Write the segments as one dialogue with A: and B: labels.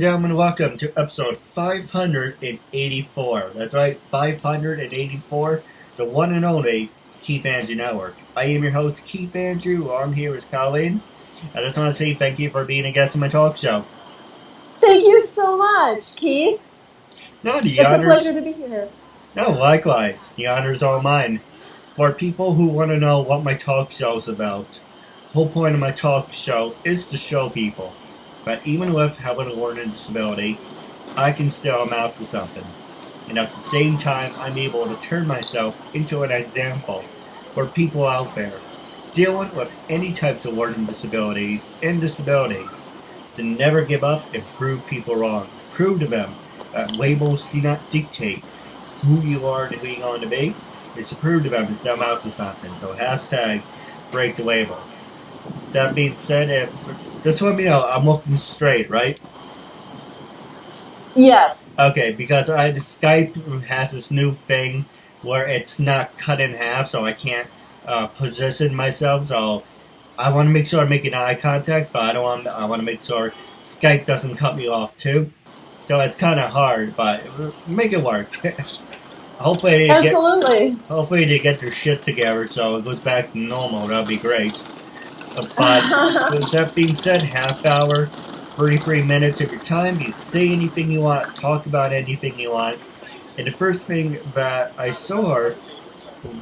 A: gentlemen, welcome to episode 584. That's right, 584, the one and only Keith Andrew Network. I am your host, Keith Andrew. I'm here with Kellene. I just want to say thank you for being a guest on my talk show.
B: Thank you so much, Keith.
A: It's
B: a pleasure to be here.
A: No, likewise. The honor's all mine. For people who want to know what my talk show is about, the whole point of my talk show is to show people that even with having a learning disability, I can still amount to something. And at the same time, I'm able to turn myself into an example for people out there dealing with any types of learning disabilities and disabilities to never give up and prove people wrong. Prove to them that labels do not dictate who you are and who you're going to be. It's to prove to them to step out to something. So hashtag break the labels. That being said, just let me know, I'm looking straight, right?
B: Yes.
A: Okay, because Skype has this new thing where it's not cut in half, so I can't position myself. So I want to make sure I'm making eye contact, but I want to make sure Skype doesn't cut me off too. So it's kind of hard, but make it work. Hopefully they get their shit together so it goes back to normal. That'll be great. But with that being said, half hour, 33 minutes of your time. You can say anything you want, talk about anything you want. And the first thing that I saw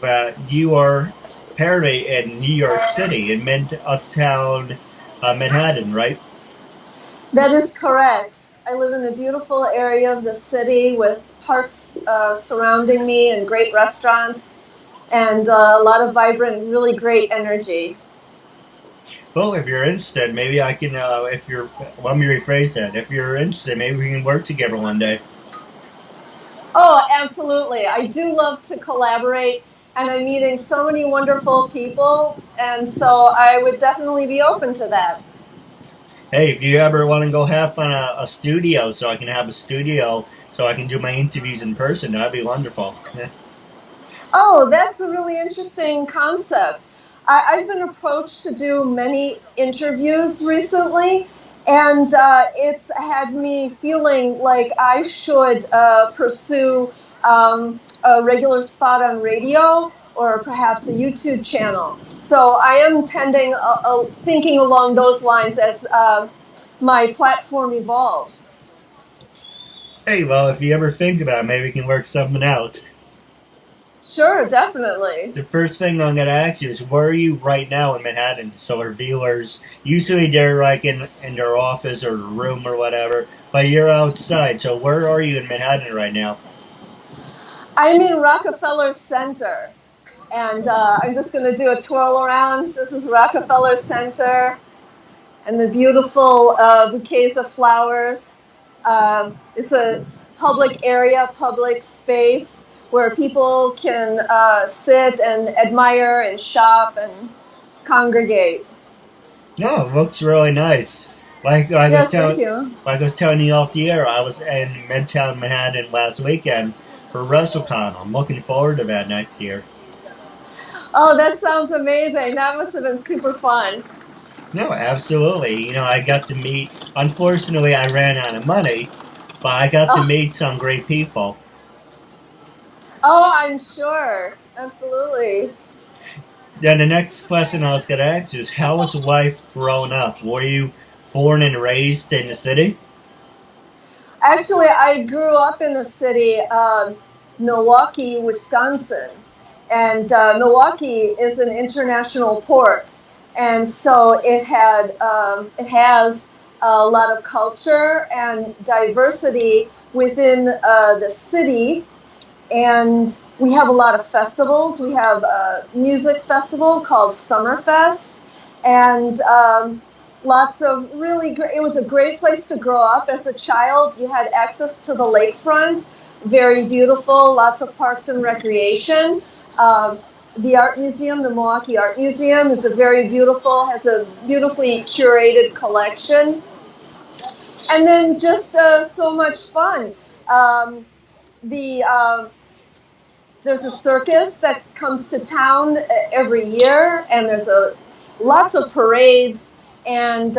A: that you are apparently in New York City, in uptown Manhattan, right?
B: That is correct. I live in a beautiful area of the city with parks surrounding me and great restaurants and a lot of vibrant, really great energy.
A: Well, if you're interested, maybe I can, let me rephrase that. If you're interested, maybe we can work together one day.
B: Oh, absolutely. I do love to collaborate, and I'm meeting so many wonderful people, and so I would definitely be open to that.
A: Hey, if you ever want to go have fun a studio, so I can have a studio, so I can do my interviews in person, that'd be wonderful.
B: Oh, that's a really interesting concept. I've been approached to do many interviews recently, and it's had me feeling like I should pursue a regular spot on radio or perhaps a YouTube channel. So I am thinking along those lines as my platform evolves.
A: Hey, well, if you ever think about it, maybe we can work something out.
B: Sure, definitely.
A: The first thing I'm going to ask you is, where are you right now in Manhattan? So our viewers, usually they're like in their office or room or whatever, but you're outside. So where are you in Manhattan right now?
B: I'm in Rockefeller Center, and I'm just going to do a twirl around. This is Rockefeller Center, and the beautiful bouquets of flowers. It's a public area, public space, where people can sit and admire and shop and congregate.
A: No, it looks really nice. Like I was telling you off the air, I was in Midtown Manhattan last weekend for WrestleCon. I'm looking forward to that next year.
B: Oh, that sounds amazing. That must have been super fun.
A: No, absolutely. I got to meet, unfortunately I ran out of money, but I got to meet some great people.
B: Oh, I'm sure. Absolutely.
A: Then the next question I was going to ask you is, how was life growing up? Were you born and raised in the city?
B: Actually, I grew up in the city, Milwaukee, Wisconsin. And Milwaukee is an international port. And so it has a lot of culture and diversity within the city. And we have a lot of festivals. We have a music festival called Summerfest, and lots of really great. It was a great place to grow up as a child. You had access to the lakefront, very beautiful. Lots of parks and recreation. The art museum, the Milwaukee Art Museum, has a beautifully curated collection, and then just so much fun. There's a circus that comes to town every year, and there's lots of parades, and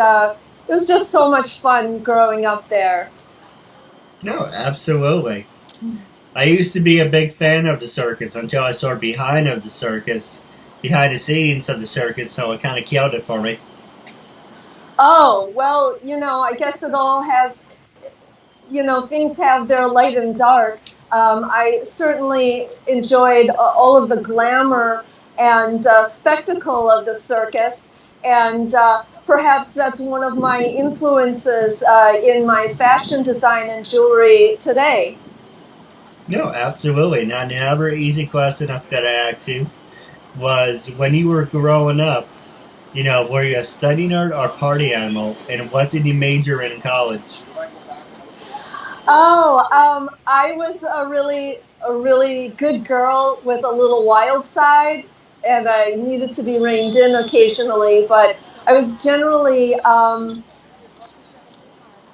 B: was just so much fun growing up there.
A: No, absolutely. I used to be a big fan of the circus until I saw behind the scenes of the circus, so it kind of killed it for me.
B: Oh, well, I guess it all has, things have their light and dark. I certainly enjoyed all of the glamour and spectacle of the circus, and perhaps that's one of my influences in my fashion design and jewelry today.
A: No, absolutely. Now, another easy question I was going to ask you was when you were growing up, were you a study nerd or party animal, and what did you major in college?
B: Oh, I was a really good girl with a little wild side, and I needed to be reined in occasionally. But I was generally,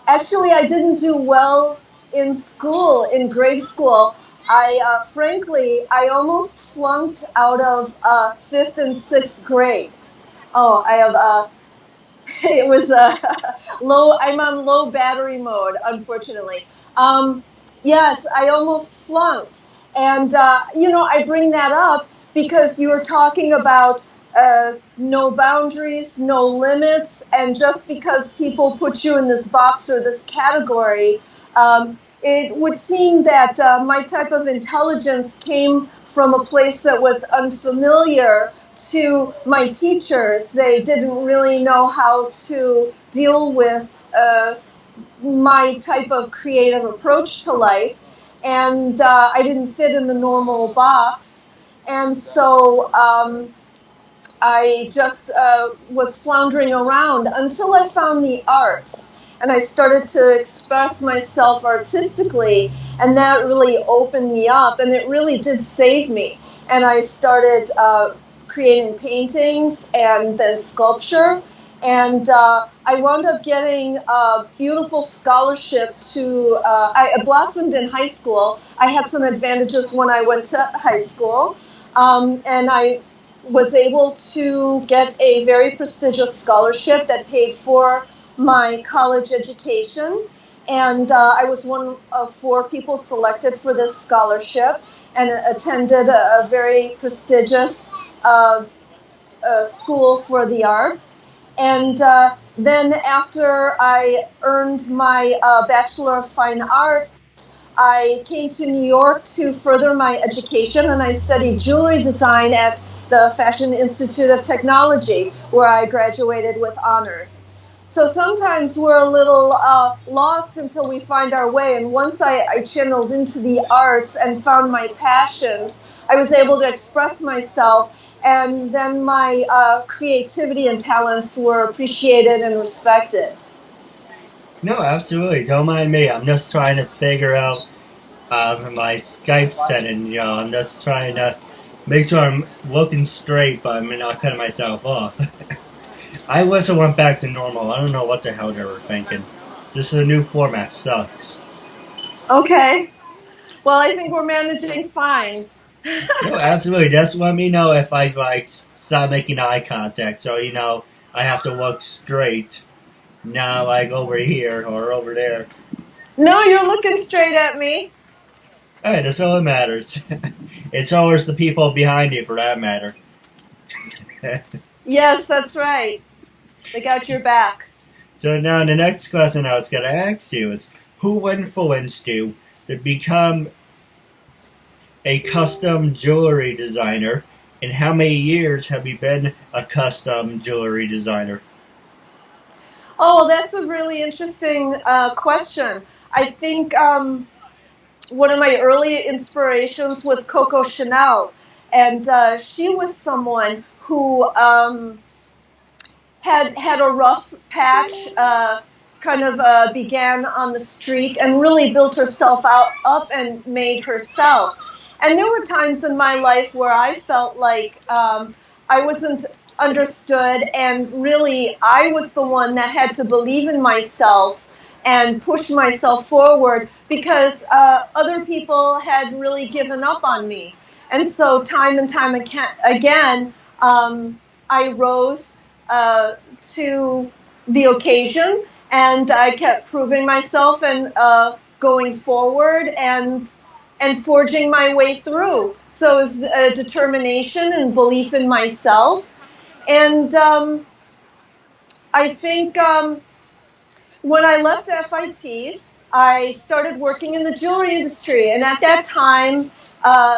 B: actually, I didn't do well in school, in grade school. Frankly, I almost flunked out of fifth and sixth grade. Oh, I have it was low. I'm on low battery mode, unfortunately. Um, yes, I almost flunked, and I bring that up because you were talking about no boundaries, no limits, and just because people put you in this box or this category, it would seem that my type of intelligence came from a place that was unfamiliar to my teachers. They didn't really know how to deal with my type of creative approach to life, and I didn't fit in the normal box. And so I just was floundering around until I found the arts. And I started to express myself artistically, and that really opened me up, and it really did save me. And I started creating paintings and then sculpture, and I wound up getting a beautiful scholarship to, I blossomed in high school. I had some advantages when I went to high school, and I was able to get a very prestigious scholarship that paid for my college education. And I was one of four people selected for this scholarship and attended a very prestigious school for the arts. And then after I earned my Bachelor of Fine Art, I came to New York to further my education, and I studied jewelry design at the Fashion Institute of Technology, where I graduated with honors. So sometimes we're a little lost until we find our way, and once I channeled into the arts and found my passions, I was able to express myself, and then my creativity and talents were appreciated and respected.
A: No, absolutely. Don't mind me. I'm just trying to figure out my Skype setting. I'm just trying to make sure I'm looking straight, but I'm not cutting myself off. I wish I went back to normal. I don't know what the hell they were thinking. This is a new format. Sucks.
B: Okay. Well, I think we're managing fine.
A: No, absolutely. Just let me know if I stop making eye contact. So I have to look straight. Now, like over here or over there.
B: No, you're looking straight at me.
A: Hey, that's all that matters. It's always the people behind you, for that matter.
B: Yes, that's right. They got your back.
A: So now the next question I was going to ask you is, who influenced you to become a custom jewelry designer, and how many years have you been a custom jewelry designer?
B: Oh, that's a really interesting question. I think one of my early inspirations was Coco Chanel, and she was someone who had a rough patch, kind of began on the street and really built herself up and made herself. And there were times in my life where I felt like I wasn't understood, and really I was the one that had to believe in myself and push myself forward because other people had really given up on me. And so time and time again, I rose to the occasion, and I kept proving myself and going forward and forging my way through. So it's determination and belief in myself. And I think when I left FIT, I started working in the jewelry industry. And at that time,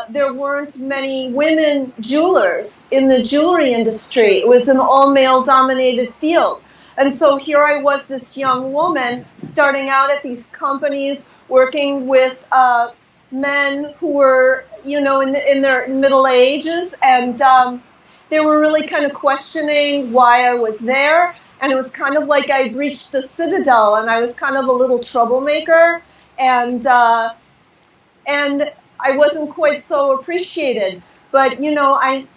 B: there weren't many women jewelers in the jewelry industry. It was an all-male dominated field. And so here I was, this young woman, starting out at these companies, working with men who were, in their middle ages. And they were really kind of questioning why I was there. And it was kind of like I'd reached the citadel, and I was kind of a little troublemaker, and I wasn't quite so appreciated. But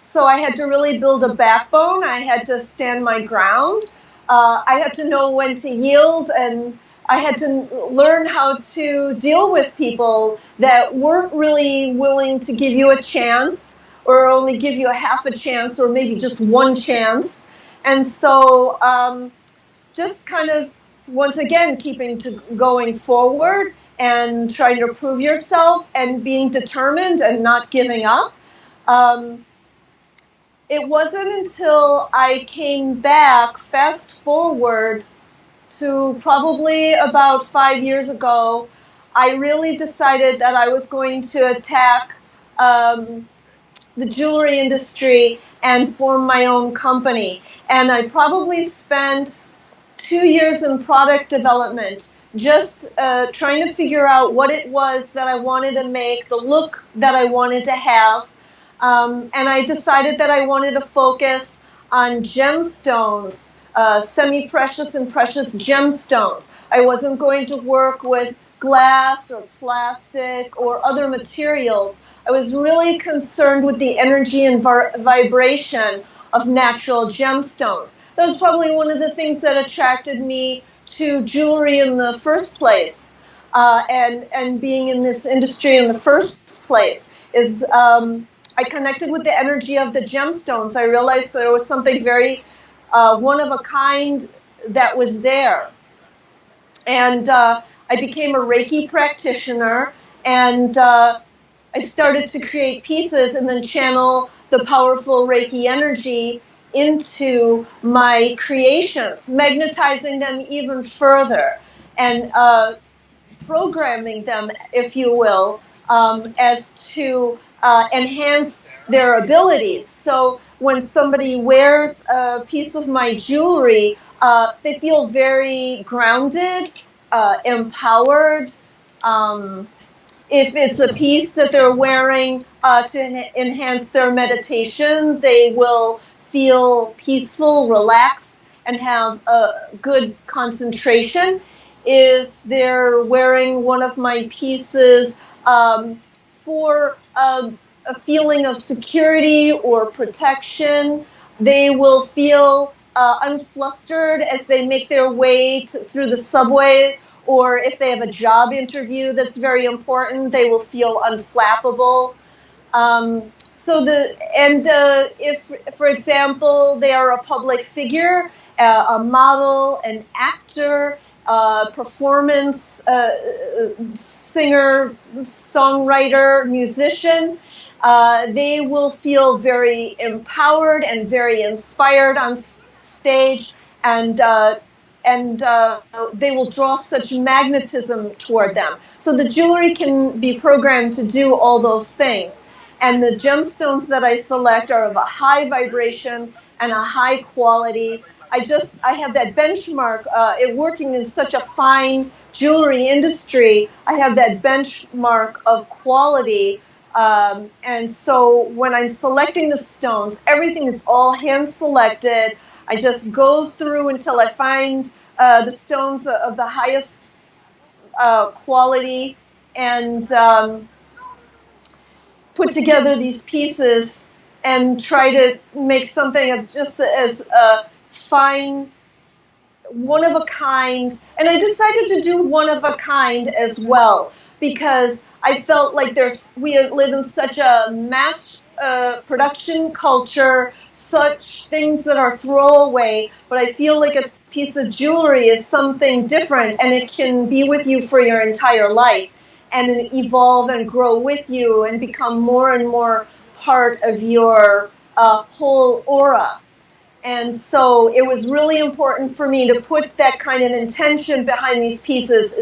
B: so I had to really build a backbone. I had to stand my ground. I had to know when to yield, and I had to learn how to deal with people that weren't really willing to give you a chance, or only give you a half a chance, or maybe just one chance. And so just kind of, once again, keeping to going forward and trying to prove yourself and being determined and not giving up. It wasn't until I came back, fast forward to probably about 5 years ago, I really decided that I was going to attack the jewelry industry and form my own company. And I probably spent 2 years in product development, just trying to figure out what it was that I wanted to make, the look that I wanted to have. And I decided that I wanted to focus on gemstones, semi-precious and precious gemstones. I wasn't going to work with glass or plastic or other materials. I was really concerned with the energy and vibration of natural gemstones. That was probably one of the things that attracted me to jewelry in the first place, and being in this industry in the first place, is I connected with the energy of the gemstones. I realized there was something very one of a kind that was there. And I became a Reiki practitioner, and I started to create pieces and then channel the powerful Reiki energy into my creations, magnetizing them even further and programming them, if you will, as to enhance their abilities. So when somebody wears a piece of my jewelry, they feel very grounded, empowered. If it's a piece that they're wearing to enhance their meditation, they will feel peaceful, relaxed, and have a good concentration. If they're wearing one of my pieces for a feeling of security or protection, they will feel unflustered as they make their way through the subway, or if they have a job interview that's very important, they will feel unflappable. If, for example, they are a public figure, a model, an actor, performance singer, songwriter, musician, they will feel very empowered and very inspired on stage, and they will draw such magnetism toward them. So the jewelry can be programmed to do all those things. And the gemstones that I select are of a high vibration and a high quality. I have that benchmark, working in such a fine jewelry industry, I have that benchmark of quality. And so when I'm selecting the stones, everything is all hand selected. I just go through until I find the stones of the highest quality, and put together these pieces and try to make something of just as fine, one of a kind. And I decided to do one of a kind as well, because I felt like we live in such a mass production culture, such things that are throwaway, but I feel like a piece of jewelry is something different, and it can be with you for your entire life and evolve and grow with you and become more and more part of your whole aura. And so it was really important for me to put that kind of intention behind these pieces.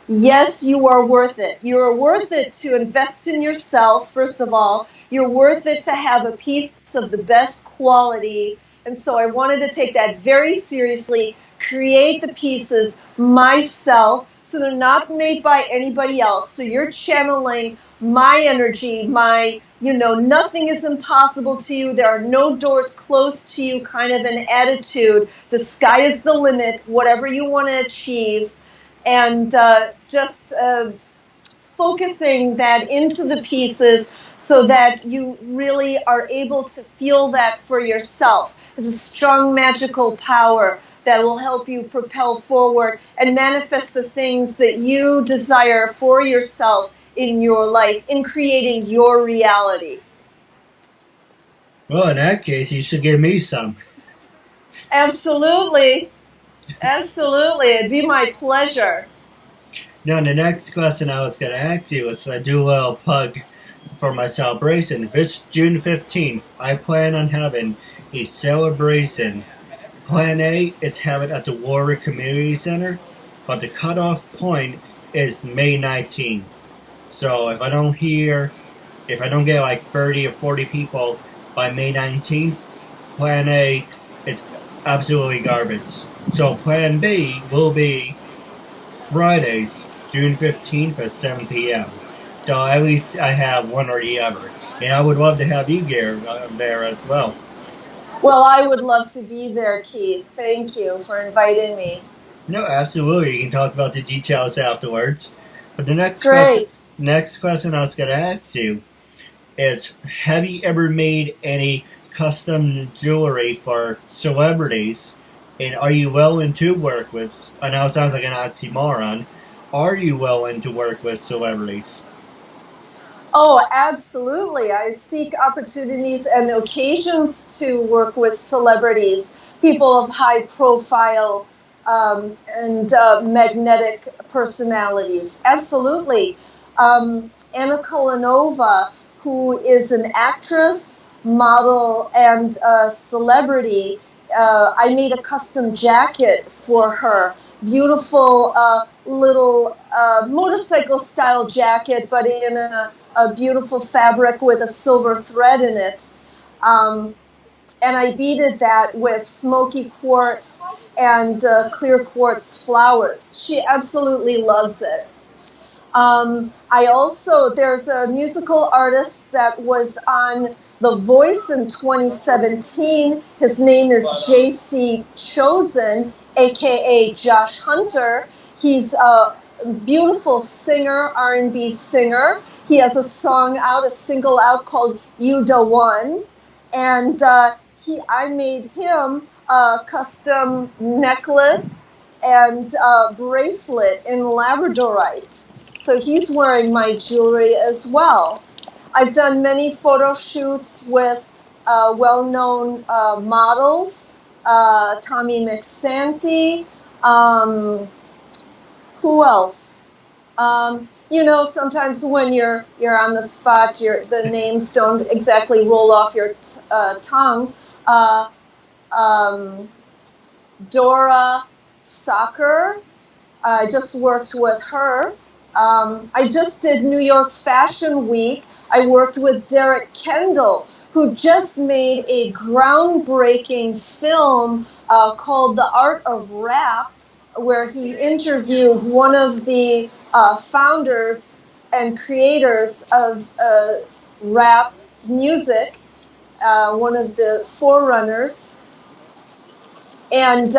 B: Yes, you are worth it. You are worth it to invest in yourself, first of all. You're worth it to have a piece of the best quality. And so I wanted to take that very seriously, create the pieces myself, so they're not made by anybody else. So you're channeling my energy, nothing is impossible to you. There are no doors closed to you kind of an attitude. The sky is the limit, whatever you want to achieve. And just focusing that into the pieces so that you really are able to feel that for yourself. It's a strong magical power that will help you propel forward and manifest the things that you desire for yourself in your life, in creating your reality.
A: Well, in that case, you should give me some.
B: Absolutely. Absolutely. It'd be my pleasure.
A: Now, the next question I was going to ask you is I do a little plug for my celebration. This June 15th, I plan on having a celebration. Plan A is having it at the Warwick Community Center, but the cutoff point is May 19th. So if I don't get like 30 or 40 people by May 19th, Plan A, it's absolutely garbage. So Plan B will be Fridays, June 15th at 7 p.m. So at least I have one or the other. And I would love to have you there as well.
B: Well, I would love to be there, Keith. Thank you for inviting me.
A: No, absolutely. You can talk about the details afterwards. But the next question I was going to ask you is, have you ever made any custom jewelry for celebrities? And are you willing to work with, I know it sounds like an oxymoron, are you willing to work with celebrities?
B: Oh, absolutely. I seek opportunities and occasions to work with celebrities, people of high profile and magnetic personalities. Absolutely. Anna Kolanova, who is an actress, model, and celebrity, I made a custom jacket for her. Beautiful little motorcycle style jacket, but in a beautiful fabric with a silver thread in it. And I beaded that with smoky quartz and clear quartz flowers. She absolutely loves it. There's a musical artist that was on The Voice in 2017. His name is J.C. Chosen, a.k.a. Josh Hunter. He's a beautiful singer, R&B singer. He has a single out called You Da One. And I made him a custom necklace and bracelet in labradorite. So he's wearing my jewelry as well. I've done many photo shoots with well-known models, Tommy McSanty. Who else? Sometimes when you're on the spot, the names don't exactly roll off your tongue. Dora Soccer, I just worked with her. I just did New York Fashion Week. I worked with Derek Kendall, who just made a groundbreaking film called The Art of Rap, where he interviewed one of the founders and creators of rap music, one of the forerunners. And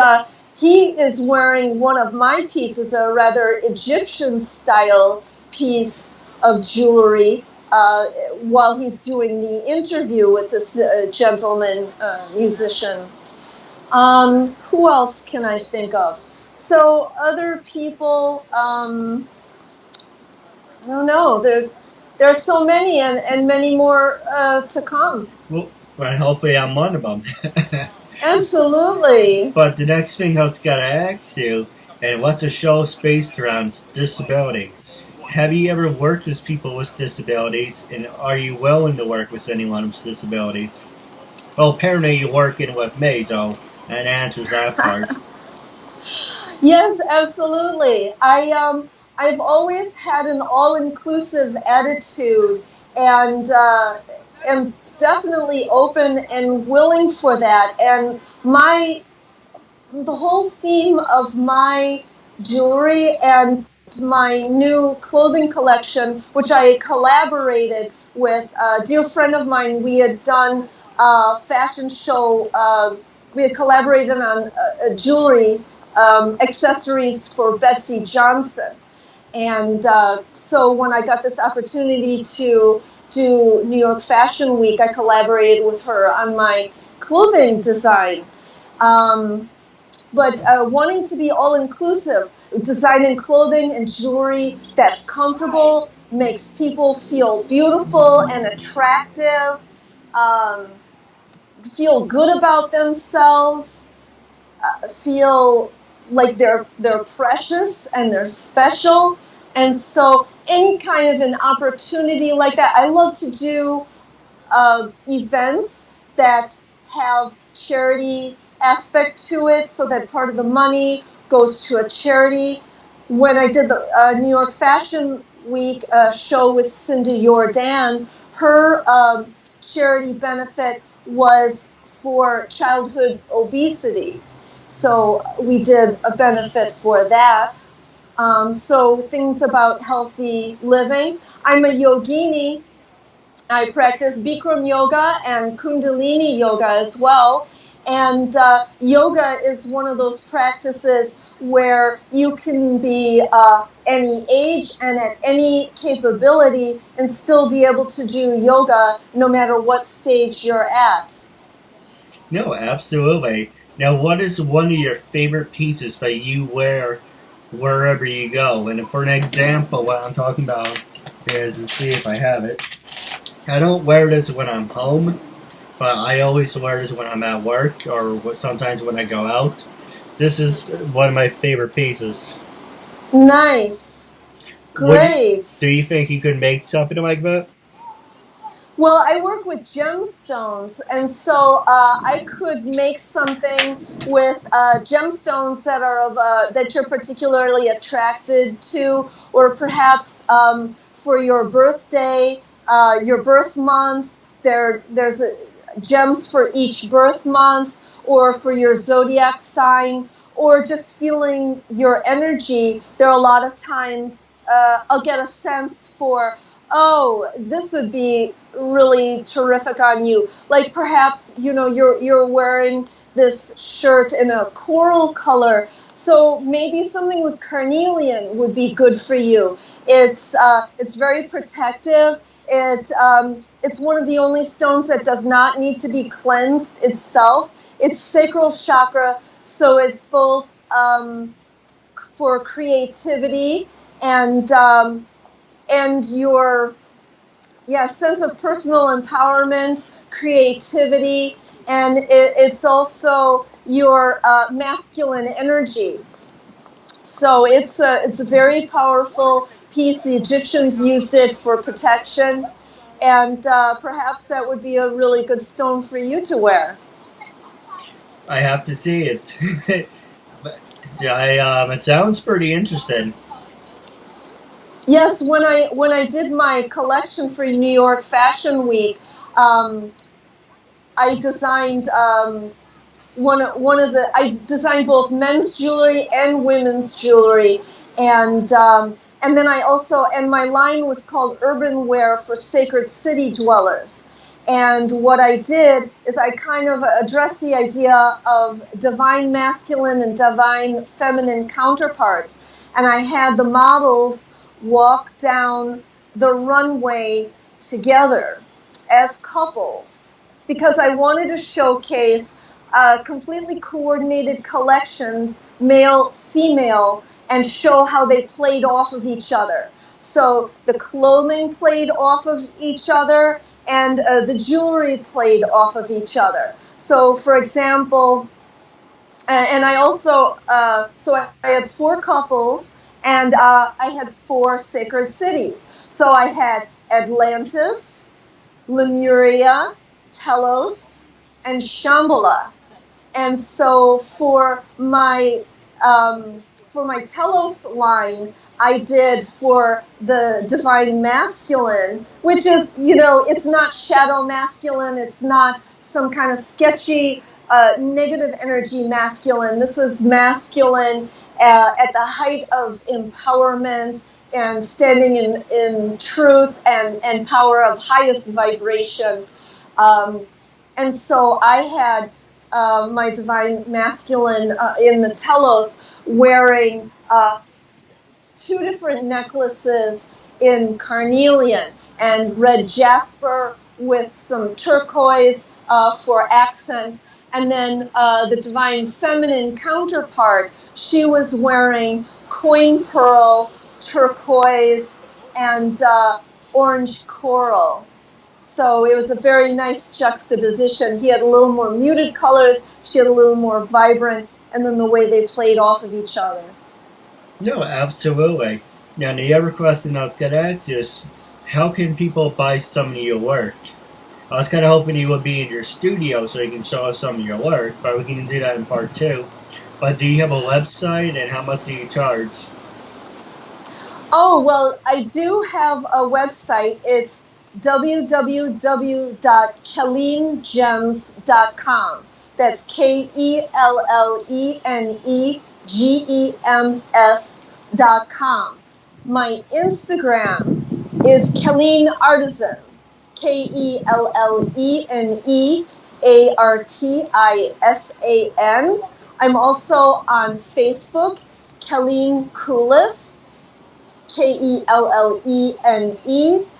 B: he is wearing one of my pieces, a rather Egyptian-style piece of jewelry, while he's doing the interview with this gentleman musician. Who else can I think of? So other people, I don't know. There are so many and many more to come.
A: Well, hopefully I'm one of them.
B: Absolutely.
A: But the next thing I was gonna ask you, and what the show's based around, is disabilities. Have you ever worked with people with disabilities, and are you willing to work with anyone with disabilities? Well, apparently you're working with me, so that answers that part.
B: Yes, absolutely. I've always had an all-inclusive attitude, and am definitely open and willing for that. And the whole theme of my jewelry and my new clothing collection, which I collaborated with a dear friend of mine. We had done a fashion show. We had collaborated on jewelry accessories for Betsy Johnson. And so when I got this opportunity to do New York Fashion Week, I collaborated with her on my clothing design. Um, but wanting to be all-inclusive, designing clothing and jewelry that's comfortable, makes people feel beautiful and attractive, um, feel good about themselves, feel like they're precious and they're special. And so any kind of an opportunity like that, I love to do events that have charity aspect to it, so that part of the money goes to a charity. When I did the New York Fashion Week show with Cindy Jordan, her charity benefit was for childhood obesity. So we did a benefit for that. So things about healthy living. I'm a yogini. I practice Bikram yoga and Kundalini yoga as well. And yoga is one of those practices where you can be any age and at any capability and still be able to do yoga no matter what stage you're at.
A: No, absolutely. Now, what is one of your favorite pieces that you wear wherever you go? And for an example, what I'm talking about is, let's see if I have it. I don't wear this when I'm home, but I always wear this when I'm at work or sometimes when I go out. This is one of my favorite pieces.
B: Nice.
A: Would
B: Great.
A: do you think you could make something like that?
B: Well, I work with gemstones, and so I could make something with gemstones that are of that you're particularly attracted to, or perhaps for your birthday, your birth month. There's gems for each birth month, or for your zodiac sign, or just feeling your energy. There are a lot of times I'll get a sense for, oh, this would be really terrific on you. Like perhaps, you're wearing this shirt in a coral color, so maybe something with carnelian would be good for you. It's very protective. It's one of the only stones that does not need to be cleansed itself. It's sacral chakra, so it's both for creativity and your sense of personal empowerment, creativity, and it's also your masculine energy. So it's a very powerful piece. The Egyptians used it for protection, and perhaps that would be a really good stone for you to wear.
A: I have to see it. It sounds pretty interesting.
B: Yes, when I did my collection for New York Fashion Week, um, I designed one of the I designed both men's jewelry and women's jewelry, and then I also, and my line was called Urban Wear for Sacred City Dwellers. And what I did is I kind of addressed the idea of divine masculine and divine feminine counterparts, and I had the models walk down the runway together as couples, because I wanted to showcase completely coordinated collections, male, female, and show how they played off of each other. So the clothing played off of each other, and the jewelry played off of each other. So, for example, and I also, so I had 4 couples, and I had 4 sacred cities. So I had Atlantis, Lemuria, Telos, and Shambhala. And so for my Telos line, I did for the divine masculine, which is, it's not shadow masculine, it's not some kind of sketchy negative energy masculine. This is masculine at the height of empowerment and standing in truth and power of highest vibration. And so I had my divine masculine in the Telos wearing 2 different necklaces in carnelian and red jasper with some turquoise for accent. And then the divine feminine counterpart, she was wearing coin pearl, turquoise, and orange coral. So it was a very nice juxtaposition. He had a little more muted colors, she had a little more vibrant, and then the way they played off of each other.
A: No, absolutely. Now, the other question I was going to ask is, how can people buy some of your work? I was kind of hoping you would be in your studio so you can show us some of your work, but we can do that in part 2. But do you have a website, and how much do you charge?
B: Oh, well, I do have a website. It's www.kellenegems.com. That's KelleneGems.com. My Instagram is Kellene Artisan, KelleneArtisan. I'm also on Facebook, Kellene Kulas, Kellene,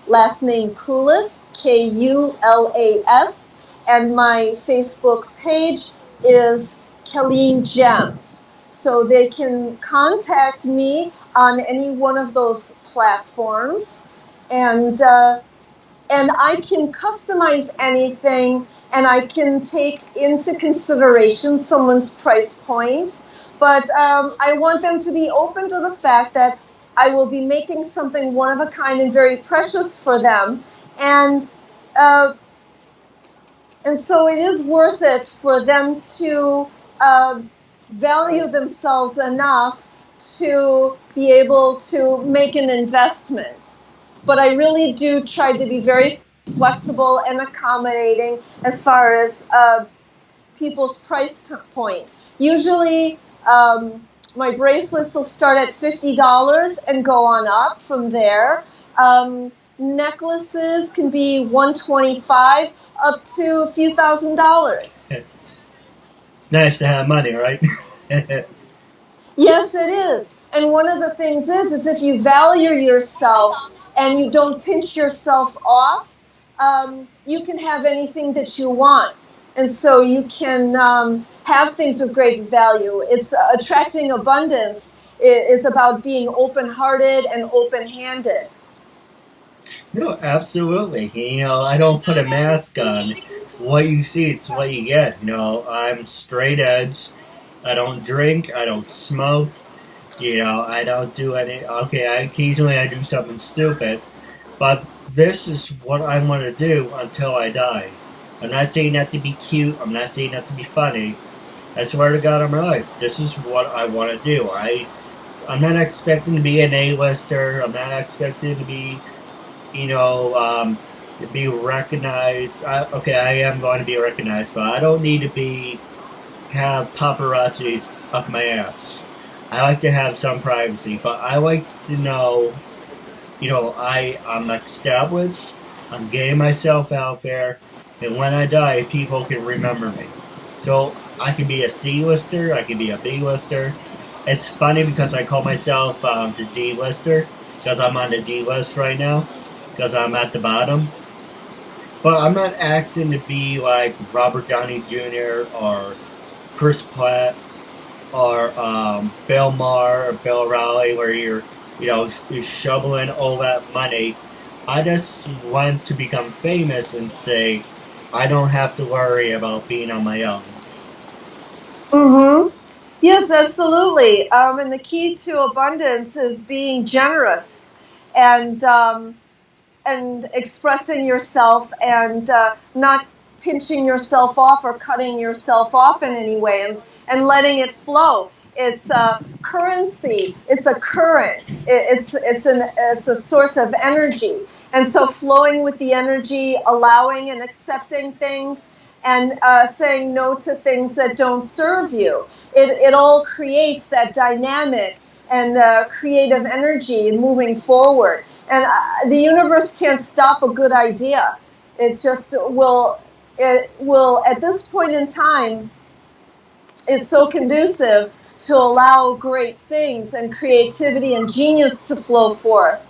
B: last name Kulas, Kulas, and my Facebook page is Kellene Gems. So they can contact me on any one of those platforms, and I can customize anything, and I can take into consideration someone's price point. But I want them to be open to the fact that I will be making something one of a kind and very precious for them, and so it is worth it for them to value themselves enough to be able to make an investment. But I really do try to be very flexible and accommodating as far as people's price point. Usually, my bracelets will start at $50 and go on up from there. Necklaces can be $125 up to a few $1,000s.
A: It's nice to have money, right?
B: Yes, it is. And one of the things is if you value yourself and you don't pinch yourself off, you can have anything that you want. And so you can have things of great value. It's attracting abundance. It's about being open-hearted and open-handed.
A: No, absolutely. I don't put a mask on. What you see, it's what you get. I'm straight edge. I don't drink. I don't smoke. I don't do any. Okay, occasionally I do something stupid, but this is what I want to do until I die. I'm not saying that to be cute. I'm not saying that to be funny. I swear to God on my life, this is what I want to do. I'm not expecting to be an A-lister. I'm not expecting to be, to be recognized. I am going to be recognized, but I don't need to have paparazzis up my ass. I like to have some privacy, but I like to know, I'm established. I'm getting myself out there, and when I die, people can remember me. So I can be a C-lister, I can be a B-lister. It's funny because I call myself the D-lister, because I'm on the D list right now, because I'm at the bottom. But I'm not asking to be like Robert Downey Jr. or Chris Pratt or Bill Maher or Bill Rowley, where you're shoveling all that money. I just want to become famous and say, I don't have to worry about being on my own.
B: Mm-hmm. Yes, absolutely. And the key to abundance is being generous and expressing yourself and not pinching yourself off or cutting yourself off in any way and letting it flow. It's a currency. It's a current. It's a source of energy. And so flowing with the energy, allowing and accepting things, and saying no to things that don't serve you. It all creates that dynamic and creative energy in moving forward. And the universe can't stop a good idea. It just will. It will, at this point in time, it's so conducive to allow great things and creativity and genius to flow forth.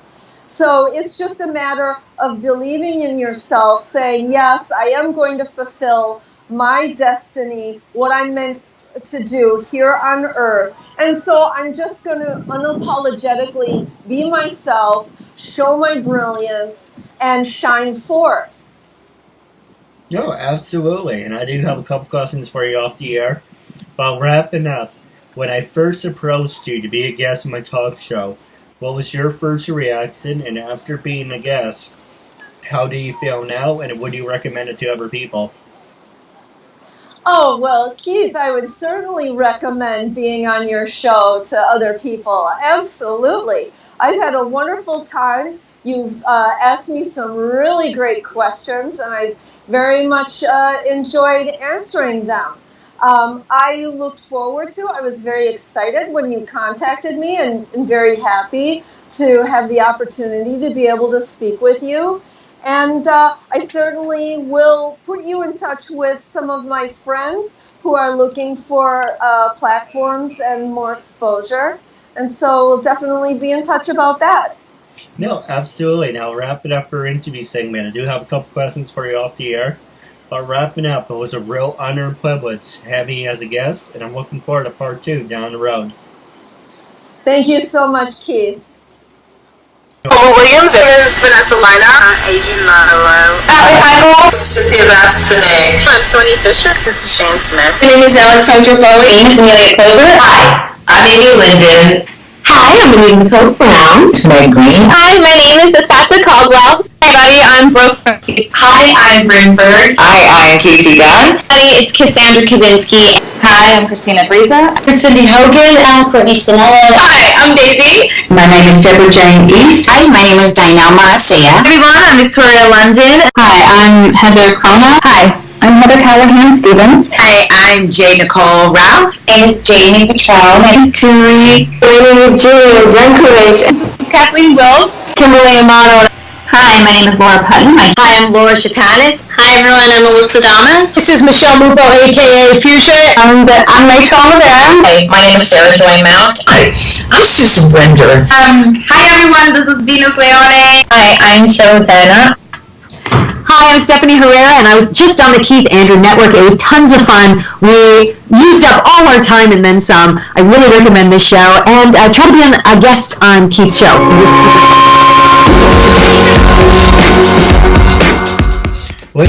B: So it's just a matter of believing in yourself, saying, yes, I am going to fulfill my destiny, what I'm meant to do here on earth. And so I'm just going to unapologetically be myself, show my brilliance, and shine forth.
A: No, absolutely. And I do have a couple questions for you off the air. While wrapping up, when I first approached you to be a guest on my talk show, what was your first reaction? And after being a guest, how do you feel now? And would you recommend it to other people?
B: Oh, well, Keith, I would certainly recommend being on your show to other people. Absolutely. I've had a wonderful time. You've asked me some really great questions, and I've very much enjoyed answering them. I looked forward to, I was very excited when you contacted me and very happy to have the opportunity to be able to speak with you. And I certainly will put you in touch with some of my friends who are looking for platforms and more exposure. And so we'll definitely be in touch about that.
A: No, absolutely. Now, wrapping up our interview segment, I do have a couple questions for you off the air. But wrapping up, it was a real honor and privilege having you as a guest, and I'm looking forward to part 2 down the road.
B: Thank you so much, Keith.
C: Williams. This is Vanessa Lina. Adrian Marlowe. This is Cynthia Vassine. I'm Sonia Fisher. This is Shane Smith. My name is Alexandra Bowie. This is Amelia Clover. Hi, I'm Amy Linden.
D: Hi, I'm Nicole Brown.
E: Meg Green.
D: Hi, my name is Asata Caldwell. Hi, everybody, I'm Brooke from
C: Hi, I'm Bryn Bird.
E: Hi, I'm Casey Dunn.
D: Hi, it's Cassandra Kavinsky.
F: Hi, I'm Christina Frieza.
E: I'm Cindy Hogan.
D: I'm Courtney Sinella.
C: Hi, I'm Daisy.
E: My name is Deborah Jane East.
D: Hi, my name is Danielle Marcia.
F: Hi, everyone, I'm Victoria London.
D: Hi, I'm Heather Crona.
F: Hi, I'm Heather Callahan Stevens.
C: Hi, I'm J. Nicole Ralph.
D: My name is Jamie Petrell.
E: My name is Turi.
D: My name is Julia Brankovich.
F: Kathleen Wills.
D: Kimberly Amato.
F: Hi, my name is Laura Putton.
D: Hi, I'm Laura Chapanis.
G: Hi everyone, I'm Melissa Damas.
D: This is Michelle Mupo, aka Fuchsia.
F: I'm Rachel Rivera.
C: Hi, my name is Sarah Joy Mount.
E: Hi, I'm Susan Winder.
G: Hi everyone, this is Venus Leone.
F: Hi, I'm Showtana.
H: Hi, I'm Stephanie Herrera, and I was just on the Keith Andrew Network. It was tons of fun. We used up all our time and then some. I really recommend this show, and try to be a guest on Keith's show. It was super fun.
A: What?